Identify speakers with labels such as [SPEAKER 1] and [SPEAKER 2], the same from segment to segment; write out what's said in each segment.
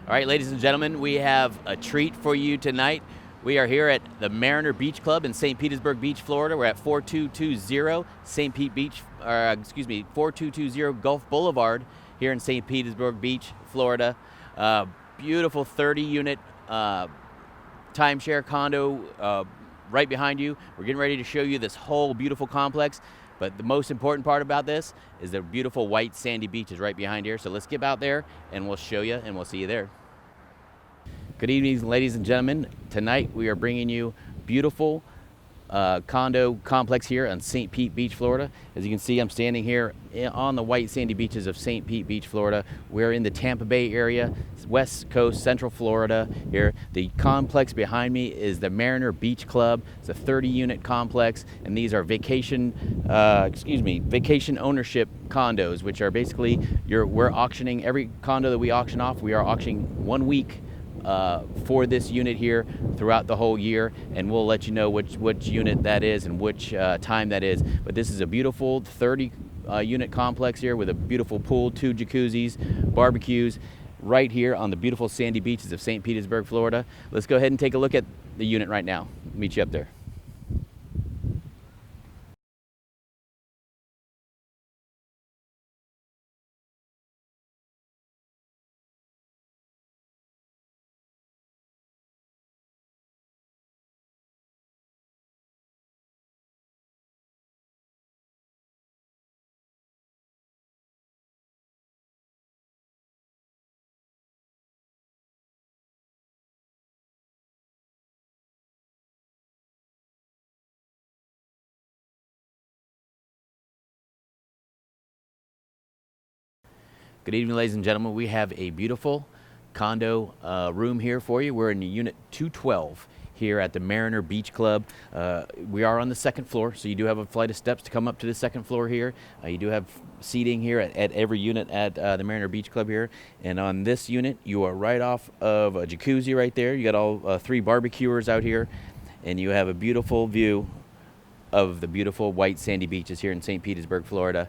[SPEAKER 1] All right, ladies and gentlemen, we have a treat for you tonight. We are here at the Mariner Beach Club in St. Petersburg Beach, Florida. We're at 4220 St. Pete Beach, 4220 Gulf Boulevard here in St. Petersburg Beach, Florida. Beautiful 30-unit timeshare condo right behind you. We're getting ready to show you this whole beautiful complex. But the most important part about this is the beautiful white sandy beaches right behind here. So let's get out there and we'll show you and we'll see you there. Good evening, ladies and gentlemen. Tonight we are bringing you beautiful condo complex here on St. Pete Beach, Florida. As you can see, I'm standing here on the white sandy beaches of St. Pete Beach, Florida. We're in the Tampa Bay area, west coast, central Florida here. The complex behind me is the Mariner Beach Club. It's a 30-unit complex, and these are vacation ownership condos, which are basically we're auctioning every condo that we auction off. We are auctioning 1 week for this unit here throughout the whole year, and we'll let you know which unit that is and which time that is. But this is a beautiful 30 unit complex here with a beautiful pool, 2 jacuzzis, barbecues right here on the beautiful sandy beaches of St. Petersburg, Florida. Let's go ahead and take a look at the unit right now. Meet you up there. Good evening, ladies and gentlemen. We have a beautiful condo room here for you. We're in unit 212 here at the Mariner Beach Club. We are on the second floor, so you do have a flight of steps to come up to the second floor here. You do have seating here at every unit at the Mariner Beach Club here. And on this unit, you are right off of a jacuzzi right there. You got all 3 barbecuers out here, and you have a beautiful view of the beautiful white sandy beaches here in St. Petersburg, Florida.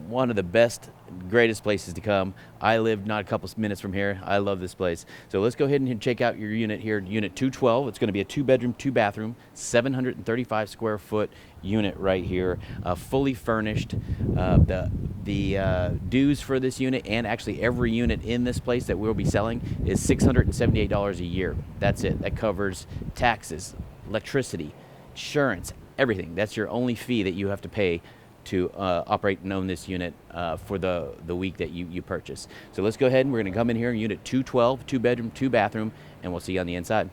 [SPEAKER 1] One of the best, greatest places to come. I live not a couple minutes from here. I love this place. So let's go ahead and check out your unit here, unit 212. It's going to be a 2-bedroom, 2-bathroom, 735 square foot unit right here, fully furnished. The dues for this unit, and actually every unit in this place that we'll be selling, is $678 a year. That's it. That covers taxes, electricity, insurance, everything. That's your only fee that you have to pay to operate and own this unit for the week that you purchase. So let's go ahead and we're going to come in here in unit 212, 2-bedroom, 2-bathroom, and we'll see you on the inside.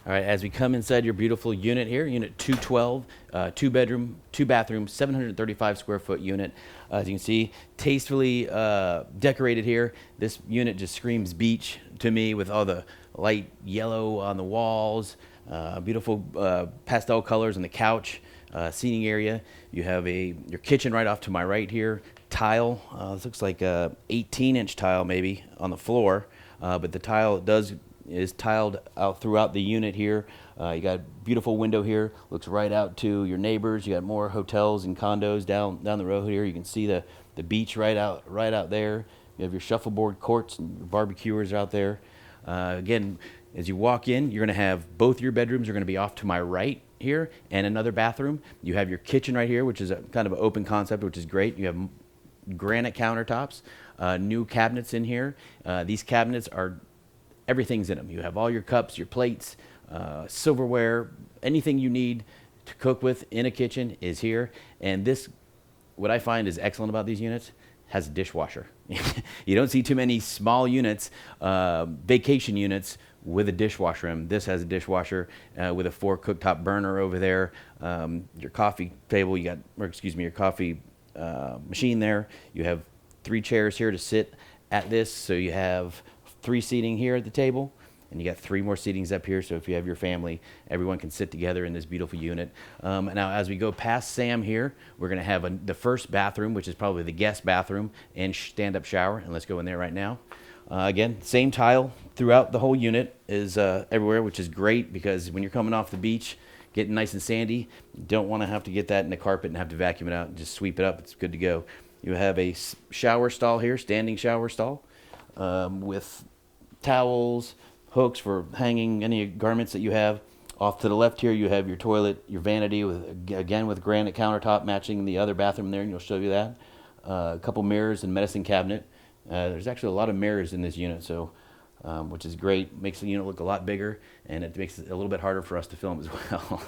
[SPEAKER 1] All right, as we come inside your beautiful unit here, unit 212, 2-bedroom, 2-bathroom, 735 square foot unit. As you can see, tastefully decorated here. This unit just screams beach to me with all the light yellow on the walls, beautiful pastel colors on the couch, seating area. You have your kitchen right off to my right here. Tile, this looks like a 18-inch tile maybe on the floor, but the tile is tiled out throughout the unit here. You got a beautiful window here, looks right out to your neighbors. You got more hotels and condos down the road here. You can see the beach right out there. You have your shuffleboard courts and your barbecuers out there. Again, as you walk in, you're going to have both your bedrooms are going to be off to my right here, and another bathroom. You have your kitchen right here, which is a kind of an open concept, which is great. You have granite countertops, new cabinets in here. These cabinets are, everything's in them. You have all your cups, your plates, silverware, anything you need to cook with in a kitchen is here. And this, what I find is excellent about these units, has a dishwasher. You don't see too many small units, vacation units with a dishwasher in them. This has a dishwasher with a 4 cooktop burner over there. Your coffee table, your coffee machine there. You have 3 chairs here to sit at this, so you have 3 seating here at the table, and you got 3 more seatings up here, so if you have your family, everyone can sit together in this beautiful unit. Now, as we go past Sam here, we're going to have the first bathroom, which is probably the guest bathroom, and stand-up shower, and let's go in there right now. Again, same tile throughout the whole unit is everywhere, which is great because when you're coming off the beach, getting nice and sandy, you don't want to have to get that in the carpet and have to vacuum it out and just sweep it up. It's good to go. You have a shower stall here, standing shower stall, with towels, hooks for hanging any garments that you have. Off to the left here, you have your toilet, your vanity, with granite countertop matching the other bathroom there, and you'll show you that. A couple mirrors and medicine cabinet. There's actually a lot of mirrors in this unit, so which is great. Makes the unit look a lot bigger, and it makes it a little bit harder for us to film as well.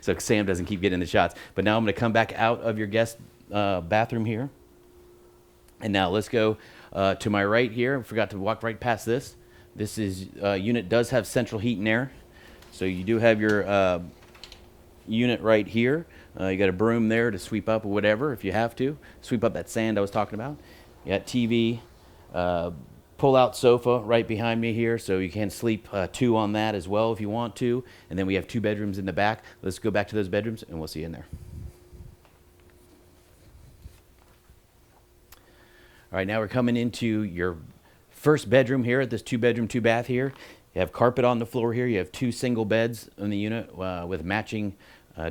[SPEAKER 1] So Sam doesn't keep getting the shots. But now I'm going to come back out of your guest bathroom here. And now let's go to my right here. I forgot to walk right past this. This unit does have central heat and air. So you do have your unit right here. You got a broom there to sweep up or whatever if you have to. Sweep up that sand I was talking about. You got TV, pull-out sofa right behind me here, so you can sleep two on that as well if you want to. And then we have 2 bedrooms in the back. Let's go back to those bedrooms, and we'll see you in there. All right, now we're coming into your first bedroom here at this 2-bedroom, 2-bath here. You have carpet on the floor here. You have 2 single beds in the unit with matching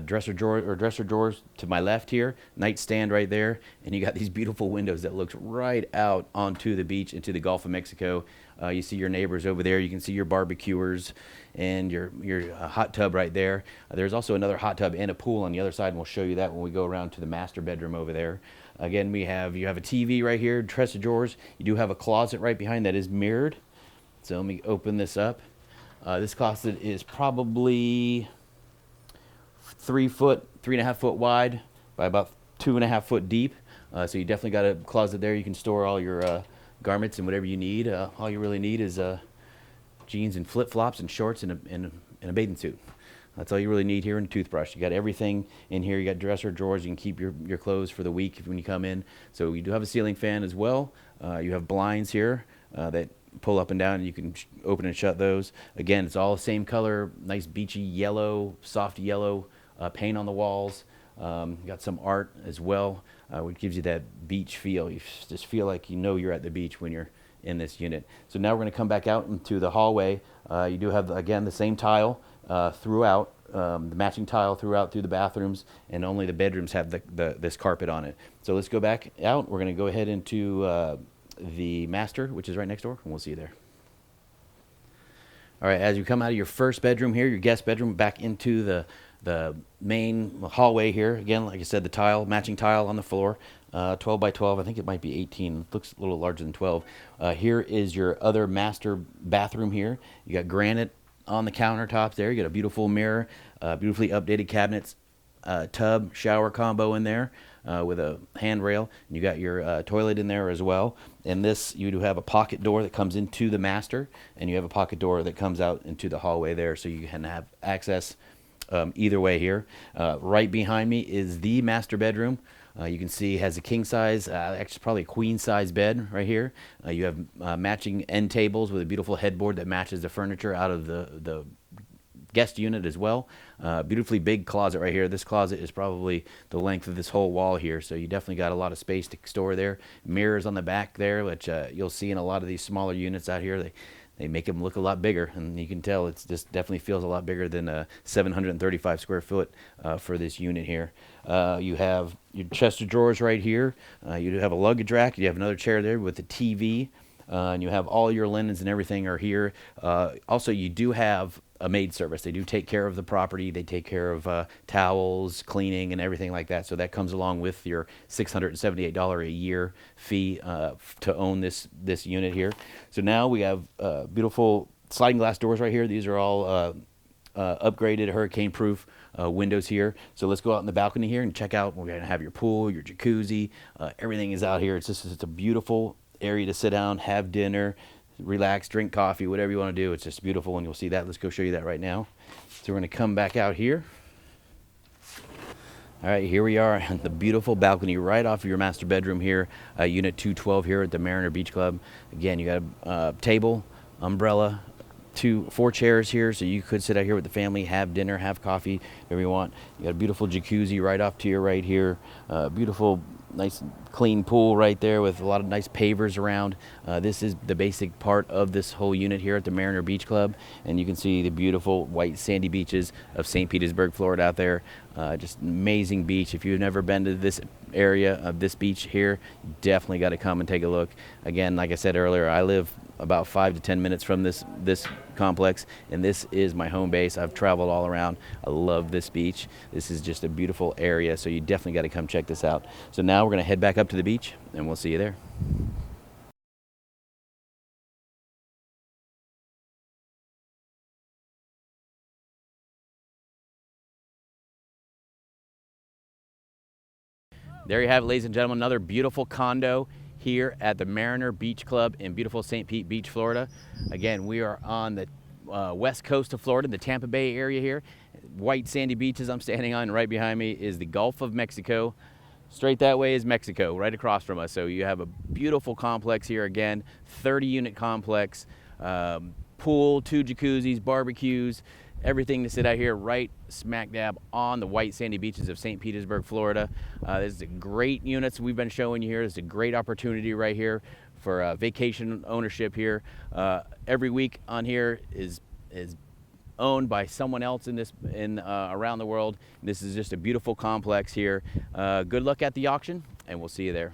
[SPEAKER 1] dresser drawers to my left here, nightstand right there, and you got these beautiful windows that looks right out onto the beach into the Gulf of Mexico. You see your neighbors over there. You can see your barbecuers and your hot tub right there. There's also another hot tub and a pool on the other side, and we'll show you that when we go around to the master bedroom over there. Again, you have a TV right here, dresser drawers. You do have a closet right behind that is mirrored. So let me open this up. This closet is probably 3.5 foot wide by about 2.5 foot deep. So you definitely got a closet there. You can store all your garments and whatever you need. All you really need is jeans and flip-flops and shorts and a bathing suit. That's all you really need here, and a toothbrush. You got everything in here. You got dresser drawers. You can keep your clothes for the week when you come in. So you do have a ceiling fan as well. You have blinds here that pull up and down, and you can open and shut those. Again, it's all the same color, nice beachy yellow, soft yellow paint on the walls. Got some art as well, which gives you that beach feel. You just feel like you know you're at the beach when you're in this unit. So now we're going to come back out into the hallway. You do have, again, the same tile throughout, the matching tile throughout through the bathrooms, and only the bedrooms have this carpet on it. So let's go back out. We're going to go ahead into the master, which is right next door, and we'll see you there. All right, as you come out of your first bedroom here, your guest bedroom, back into the main hallway here. Again, like I said, the tile, matching tile on the floor, 12 by 12. I think it might be 18. It looks a little larger than 12. Here is your other master bathroom here. You got granite on the countertops there. You got a beautiful mirror, beautifully updated cabinets, tub, shower combo in there with a handrail. And you got your toilet in there as well. And this, you do have a pocket door that comes into the master, and you have a pocket door that comes out into the hallway there, so you can have access either way here. Right behind me is the master bedroom. You can see it has a king size, actually probably a queen size bed right here. You have matching end tables with a beautiful headboard that matches the furniture out of the guest unit as well. Beautifully big closet right here. This closet is probably the length of this whole wall here, so you definitely got a lot of space to store there. Mirrors on the back there, which you'll see in a lot of these smaller units out here. They make them look a lot bigger, and you can tell it's just definitely feels a lot bigger than 735 square foot for this unit here. You have your chest of drawers right here. You do have a luggage rack. You have another chair there with a TV, and you have all your linens and everything are here. Also, you do have a maid service. They do take care of the property. They take care of towels, cleaning, and everything like that. So that comes along with your $678 a year fee to own this unit here. So now we have beautiful sliding glass doors right here. These are all upgraded hurricane-proof windows here. So let's go out in the balcony here and check out. We're going to have your pool, your jacuzzi. Everything is out here. It's a beautiful area to sit down, have dinner, relax, drink coffee, whatever you want to do. It's just beautiful, and you'll see that. Let's go show you that right now. So we're going to come back out here. All right, here we are on the beautiful balcony right off of your master bedroom here, unit 212 here at the Mariner Beach Club. Again, you got a table, umbrella, 4 chairs here, so you could sit out here with the family, have dinner, have coffee, whatever you want. You got a beautiful jacuzzi right off to your right here. Beautiful nice clean pool right there with a lot of nice pavers around. This is the basic part of this whole unit here at the Mariner Beach Club, and you can see the beautiful white sandy beaches of St. Petersburg, Florida out there. Just an amazing beach. If you've never been to this area of this beach here, you definitely got to come and take a look. Again, like I said earlier, I live about 5 to 10 minutes from this complex, and this is my home base. I've traveled all around. I love this beach. This is just a beautiful area, so you definitely got to come check this out. So now we're going to head back up to the beach, and we'll see you there. There you have it, ladies and gentlemen, another beautiful condo here at the Mariner Beach Club in beautiful St. Pete Beach, Florida. Again, we are on the west coast of Florida, the Tampa Bay area here. White sandy beaches I'm standing on. Right behind me is the Gulf of Mexico. Straight that way is Mexico, right across from us. So you have a beautiful complex here again, 30-unit complex, pool, 2 jacuzzis, barbecues, everything to sit out here right smack dab on the white sandy beaches of St. Petersburg, Florida. This is a great units we've been showing you here. This is a great opportunity right here for vacation ownership here. Every week on here is owned by someone else in around the world. This is just a beautiful complex here. Good luck at the auction, and we'll see you there.